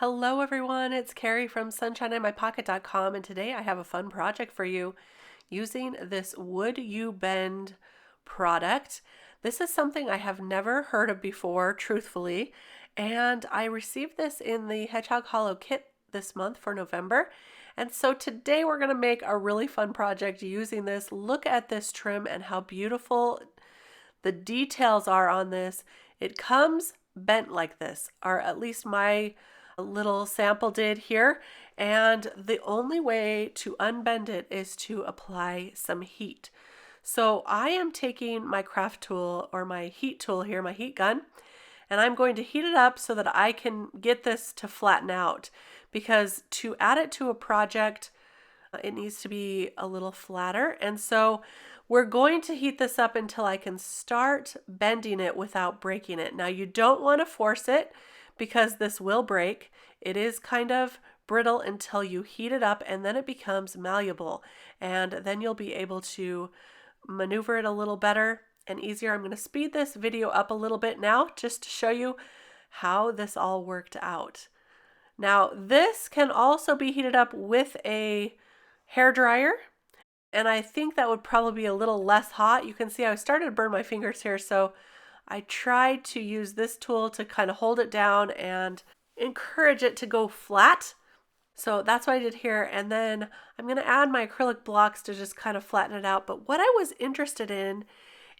Hello everyone, it's Kari from sunshineinmypocket.com, and today I have a fun project for you using this Would You Bend product. This is something I have never heard of before, truthfully, and I received this in the Hedgehog Hollow kit this month for November. And so today we're going to make a really fun project using this. Look at this trim and how beautiful the details are on this. It comes bent like this, or at least my little sample did here, and the only way to unbend it is to apply some heat. So I am taking my craft tool, or my heat tool here, my heat gun, and I'm going to heat it up so that I can get this to flatten out, because to add it to a project it needs to be a little flatter. And so we're going to heat this up until I can start bending it without breaking it. Now you don't want to force it because this will break. It is kind of brittle until you heat it up, and then it becomes malleable, and then you'll be able to maneuver it a little better and easier. I'm going to speed this video up a little bit now just to show you how this all worked out. Now this can also be heated up with a hair dryer, and I think that would probably be a little less hot. You can see I started to burn my fingers here, so I tried to use this tool to kind of hold it down and encourage it to go flat. So that's what I did here, and then I'm going to add my acrylic blocks to just kind of flatten it out. But what I was interested in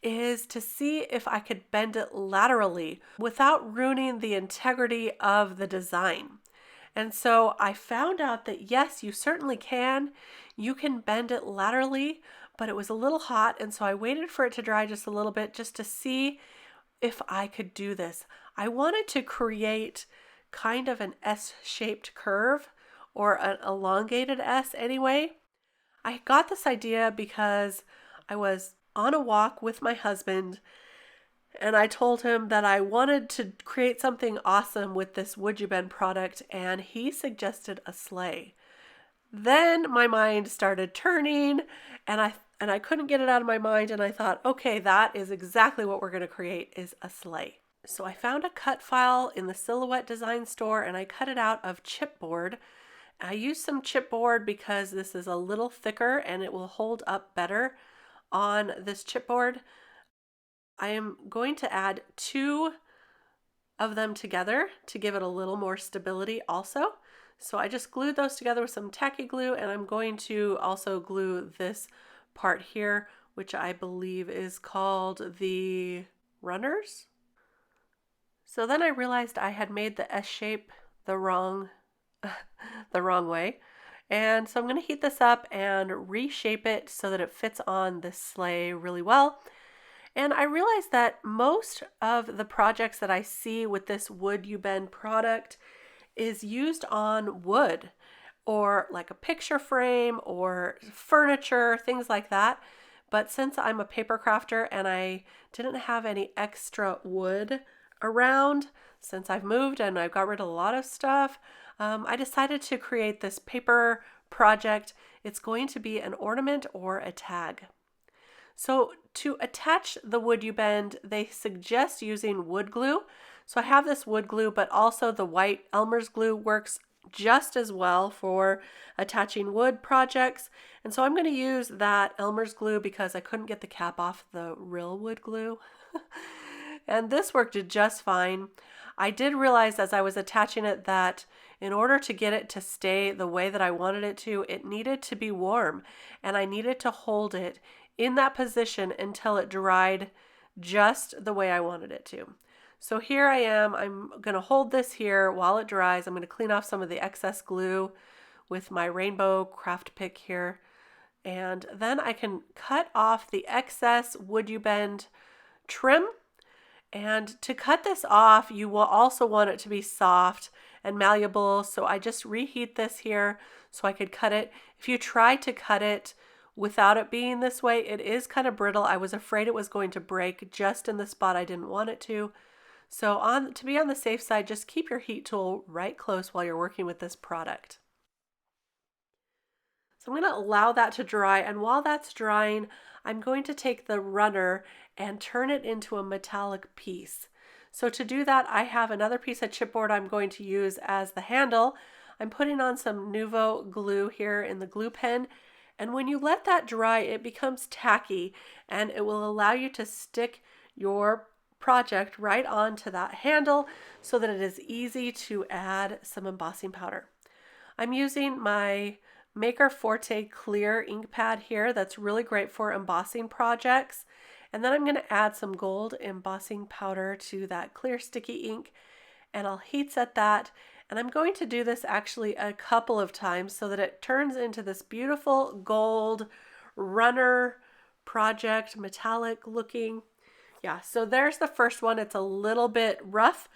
is to see if I could bend it laterally without ruining the integrity of the design. And so I found out that yes, you certainly can. You can bend it laterally, but it was a little hot, and so I waited for it to dry just a little bit just to see if I could do this. I wanted to create kind of an S-shaped curve, or an elongated S anyway. I got this idea because I was on a walk with my husband, and I told him that I wanted to create something awesome with this Would You Bend product, and he suggested a sleigh. Then my mind started turning, and I couldn't get it out of my mind, and I thought, okay, that is exactly what we're going to create, is a sleigh. So I found a cut file in the Silhouette Design store, and I cut it out of chipboard. I used some chipboard because this is a little thicker and it will hold up better on this chipboard. I am going to add 2 of them together to give it a little more stability also. So I just glued those together with some tacky glue, and I'm going to also glue this part here, which I believe is called the runners. So then I realized I had made the S shape the wrong way. And so I'm going to heat this up and reshape it so that it fits on this sleigh really well. And I realized that most of the projects that I see with this Would You Bend product is used on wood, or like a picture frame or furniture, things like that. But since I'm a paper crafter and I didn't have any extra wood around since I've moved and I've got rid of a lot of stuff, I decided to create this paper project. It's going to be an ornament or a tag. So to attach the Would You Bend, they suggest using wood glue. So I have this wood glue, but also the white Elmer's glue works just as well for attaching wood projects. And so I'm going to use that Elmer's glue because I couldn't get the cap off the real wood glue. And this worked just fine. I did realize as I was attaching it that in order to get it to stay the way that I wanted it to, it needed to be warm, and I needed to hold it in that position until it dried just the way I wanted it to. So here I am. I'm going to hold this here while it dries. I'm going to clean off some of the excess glue with my rainbow craft pick here, and then I can cut off the excess Would You Bend trim. And to cut this off, you will also want it to be soft and malleable. So I just reheat this here so I could cut it. If you try to cut it without it being this way, it is kind of brittle. I was afraid it was going to break just in the spot I didn't want it to. So to be on the safe side, just keep your heat tool right close while you're working with this product. So I'm going to allow that to dry, and while that's drying, I'm going to take the runner and turn it into a metallic piece. So to do that, I have another piece of chipboard I'm going to use as the handle. I'm putting on some Nuvo glue here in the glue pen, and when you let that dry, it becomes tacky, and it will allow you to stick your project right onto that handle so that it is easy to add some embossing powder. I'm using my Maker Forte clear ink pad here that's really great for embossing projects. And then I'm going to add some gold embossing powder to that clear sticky ink, and I'll heat set that. And I'm going to do this actually a couple of times so that it turns into this beautiful gold runner project, metallic looking. Yeah, so there's the first one. It's a little bit rough,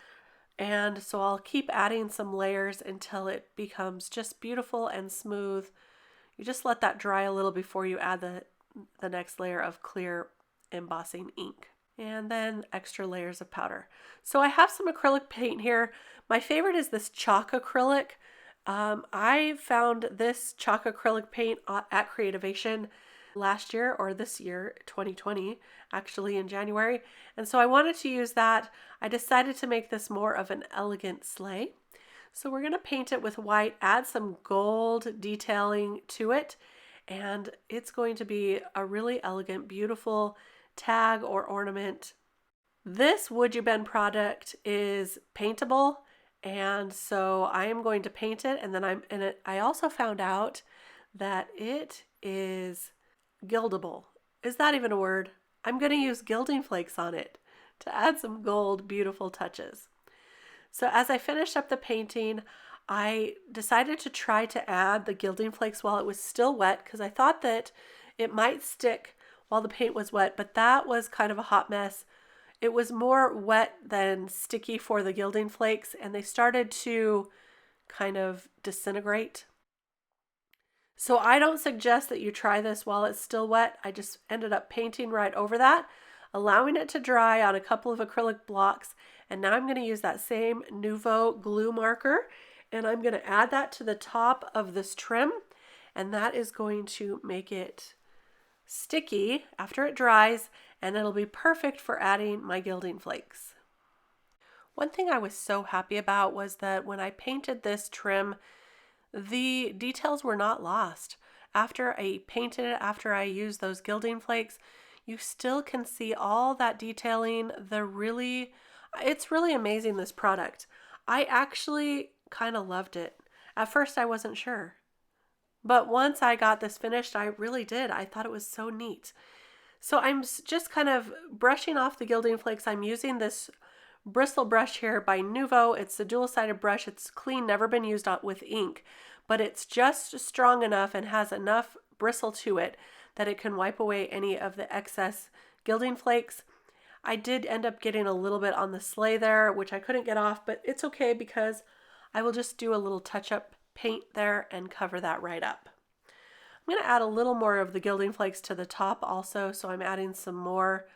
and so I'll keep adding some layers until it becomes just beautiful and smooth. You just let that dry a little before you add the next layer of clear embossing ink, and then extra layers of powder. So I have some acrylic paint here. My favorite is this chalk acrylic. I found this chalk acrylic paint at Creativation last year, or this year, 2020, actually in January. And so I wanted to use that. I decided to make this more of an elegant sleigh. So we're going to paint it with white, add some gold detailing to it, and it's going to be a really elegant, beautiful tag or ornament. This Would You Bend product is paintable, and so I am going to paint it, and then I also found out that it is gildable. Is that even a word? I'm going to use gilding flakes on it to add some gold, beautiful touches. So as I finished up the painting, I decided to try to add the gilding flakes while it was still wet, because I thought that it might stick while the paint was wet, but that was kind of a hot mess. It was more wet than sticky for the gilding flakes, and they started to kind of disintegrate. So I don't suggest that you try this while it's still wet. I just ended up painting right over that, allowing it to dry on a couple of acrylic blocks. And now I'm going to use that same Nuvo glue marker, and I'm going to add that to the top of this trim, and that is going to make it sticky after it dries, and it'll be perfect for adding my gilding flakes. One thing I was so happy about was that when I painted this trim, the details were not lost. After I painted it, after I used those gilding flakes, you still can see all that detailing. It's really amazing, this product. I actually kind of loved it. At first I wasn't sure, but once I got this finished, I really did. I thought it was so neat. So I'm just kind of brushing off the gilding flakes. I'm using this bristle brush here by Nuvo. It's a dual-sided brush. It's clean, never been used with ink, but it's just strong enough and has enough bristle to it that it can wipe away any of the excess gilding flakes. I did end up getting a little bit on the sleigh there, which I couldn't get off, but it's okay because I will just do a little touch-up paint there and cover that right up. I'm going to add a little more of the gilding flakes to the top also, so I'm adding some more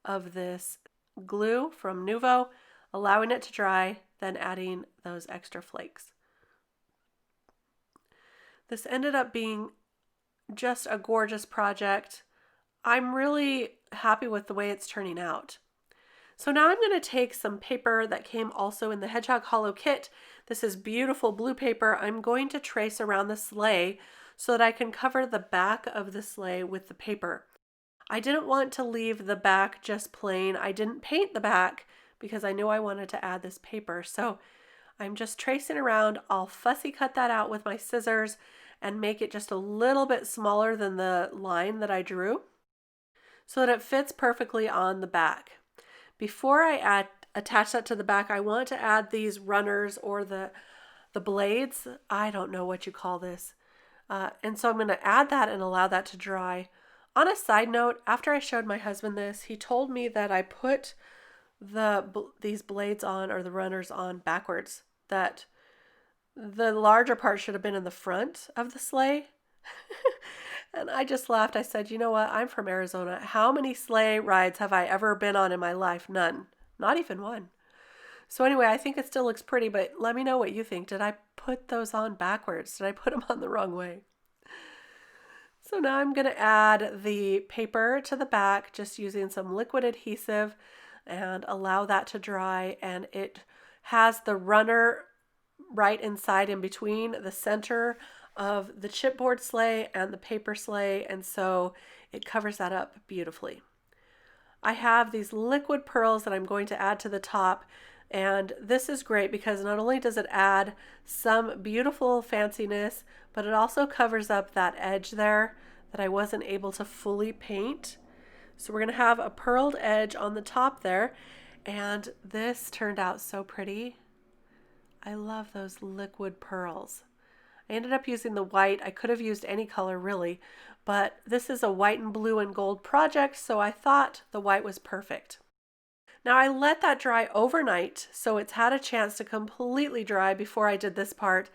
of this glue from Nuvo, allowing it to dry, then adding those extra flakes. This ended up being just a gorgeous project. I'm really happy with the way it's turning out. So now I'm going to take some paper that came also in the Hedgehog Hollow kit. This is beautiful blue paper. I'm going to trace around the sleigh so that I can cover the back of the sleigh with the paper. I didn't want to leave the back just plain. I didn't paint the back because I knew I wanted to add this paper. So I'm just tracing around. I'll fussy cut that out with my scissors and make it just a little bit smaller than the line that I drew so that it fits perfectly on the back. Before I attach that to the back, I want to add these runners or the blades. I don't know what you call this. And so I'm going to add that and allow that to dry. On a side note, after I showed my husband this, he told me that I put these blades on, or the runners on, backwards. That the larger part should have been in the front of the sleigh. And I just laughed. I said, you know what? I'm from Arizona. How many sleigh rides have I ever been on in my life? None. Not even one. So anyway, I think it still looks pretty, but let me know what you think. Did I put those on backwards? Did I put them on the wrong way? So now I'm going to add the paper to the back, just using some liquid adhesive. and allow that to dry. And it has the runner right inside in between the center of the chipboard sleigh and the paper sleigh, and so it covers that up beautifully. I have these liquid pearls that I'm going to add to the top, and this is great because not only does it add some beautiful fanciness, but it also covers up that edge there that I wasn't able to fully paint. So we're going to have a pearled edge on the top there, and this turned out so pretty. I love those liquid pearls. I ended up using the white. I could have used any color really, but this is a white and blue and gold project, so I thought the white was perfect. Now I let that dry overnight, so it's had a chance to completely dry before I did this part.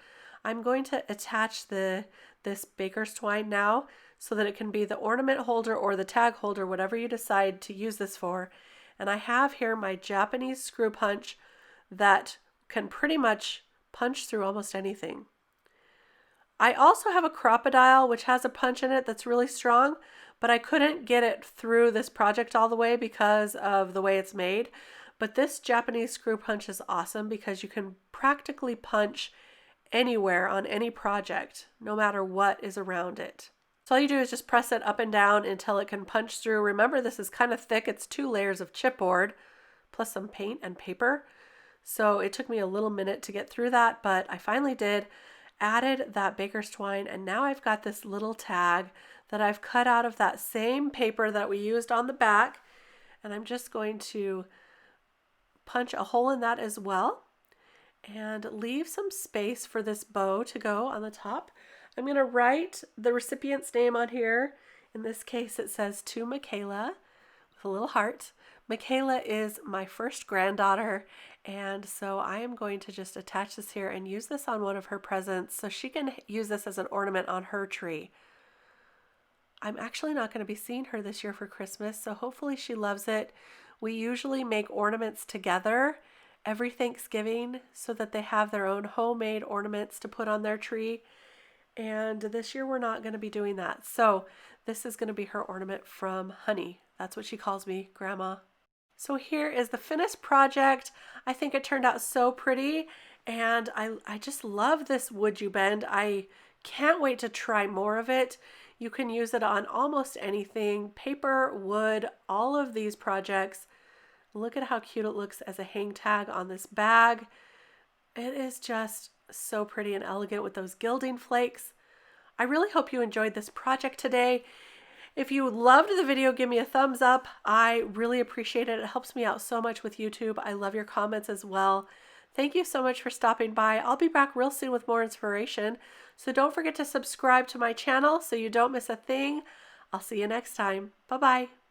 I'm going to attach this baker's twine now so that it can be the ornament holder or the tag holder, whatever you decide to use this for. And I have here my Japanese screw punch that can pretty much punch through almost anything. I also have a crocodile which has a punch in it that's really strong, but I couldn't get it through this project all the way because of the way it's made. But this Japanese screw punch is awesome because you can practically punch anywhere on any project, no matter what is around it. So all you do is just press it up and down until it can punch through. Remember, this is kind of thick. It's 2 layers of chipboard plus some paint and paper. So it took me a little minute to get through that, but I finally did. Added that baker's twine, and now I've got this little tag that I've cut out of that same paper that we used on the back, and I'm just going to punch a hole in that as well and leave some space for this bow to go on the top. I'm going to write the recipient's name on here. In this case it says to Michaela with a little heart. Michaela is my first granddaughter, and so I am going to just attach this here and use this on one of her presents so she can use this as an ornament on her tree. I'm actually not going to be seeing her this year for Christmas, so hopefully she loves it. We usually make ornaments together every Thanksgiving so that they have their own homemade ornaments to put on their tree. And this year we're not going to be doing that. So this is going to be her ornament from Honey. That's what she calls me, Grandma. So here is the finished project. I think it turned out so pretty, and I just love this Would You Bend. I can't wait to try more of it. You can use it on almost anything, paper, wood, all of these projects. Look at how cute it looks as a hang tag on this bag. It is just so pretty and elegant with those gilding flakes. I really hope you enjoyed this project today. If you loved the video, give me a thumbs up. I really appreciate it. It helps me out so much with YouTube. I love your comments as well. Thank you so much for stopping by. I'll be back real soon with more inspiration. So don't forget to subscribe to my channel so you don't miss a thing. I'll see you next time. Bye-bye.